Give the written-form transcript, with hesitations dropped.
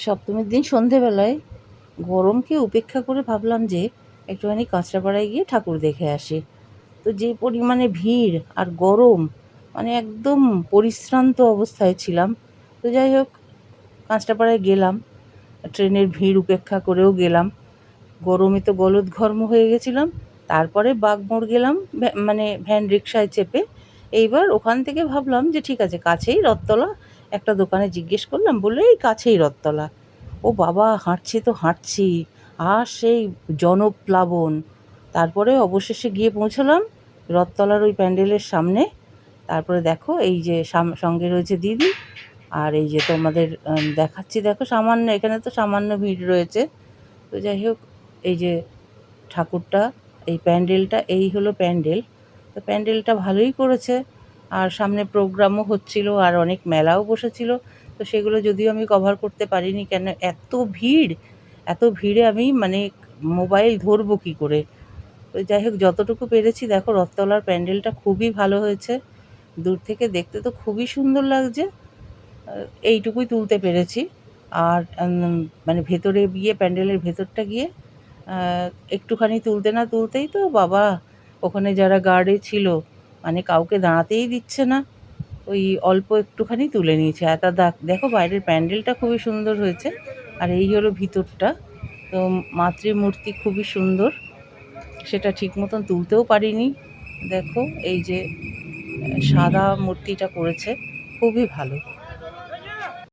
সপ্তমীর দিন সন্ধেবেলায় গরমকে উপেক্ষা করে ভাবলাম যে একটুখানি কাঁচরাপাড়ায় গিয়ে ঠাকুর দেখে আসি। তো যে পরিমাণে ভিড় আর গরম, মানে একদম পরিশ্রান্ত অবস্থায় ছিলাম। তো যাই হোক, কাঁচরাপাড়ায় গেলাম, ট্রেনের ভিড় উপেক্ষা করেও গেলাম। গরমে তো গলদঘর্ম হয়ে গেছিলাম। তারপরে বাগমাোড় গেলাম মানে ভ্যান রিকশায় চেপে। এইবার ওখান থেকে ভাবলাম যে ঠিক আছে, কাছেই রথতলা। একটা দোকানে জিজ্ঞেস করলাম, বলল এই কাছেই রথতলা। ও বাবা, হাঁটছি তো হাঁটছি, আর সেই জনপ্লাবন। তারপরে অবশেষে গিয়ে পৌঁছলাম রথতলার ওই প্যান্ডেলের সামনে। তারপরে দেখো, এই যে সঙ্গে রয়েছে দিদি, আর এই যে তোমাদের দেখাচ্ছি, দেখো সামান্য, এখানে তো সামান্য ভিড় রয়েছে। তো যাই হোক, এই যে ঠাকুরটা, এই প্যান্ডেলটা, এই হলো প্যান্ডেল। তো প্যান্ডেলটা ভালোই করেছে, আর সামনে প্রোগ্রামও হচ্ছিল, আর অনেক মেলাও বসেছিল। তো সেগুলো যদিও আমি কভার করতে পারিনি, কেন এত ভিড়, এত ভিড়ে আমি মানে মোবাইল ধরবো কী করে। তো যাই হোক, যতটুকু পেরেছি, দেখো রথতলার প্যান্ডেলটা খুবই ভালো হয়েছে। দূর থেকে দেখতে তো খুবই সুন্দর লাগছে। এইটুকুই তুলতে পেরেছি। আর মানে ভেতরে গিয়ে, প্যান্ডেলের ভেতরটা গিয়ে একটুখানি তুলতে না তুলতেই তো বাবা, ওখানে যারা গার্ডে ছিল, মানে কাউকে দাঁড়াতেই দিচ্ছে না। ওই অল্প একটুখানি তুলে নিয়েছে। আর দেখো বাইরের প্যান্ডেলটা খুবই সুন্দর হয়েছে। আর এই হলো ভিতরটা। তো মাতৃমূর্তি খুবই সুন্দর, সেটা ঠিক মতন তুলতেও পারিনি। দেখো এই যে সাদা মূর্তিটা করেছে, খুবই ভালো।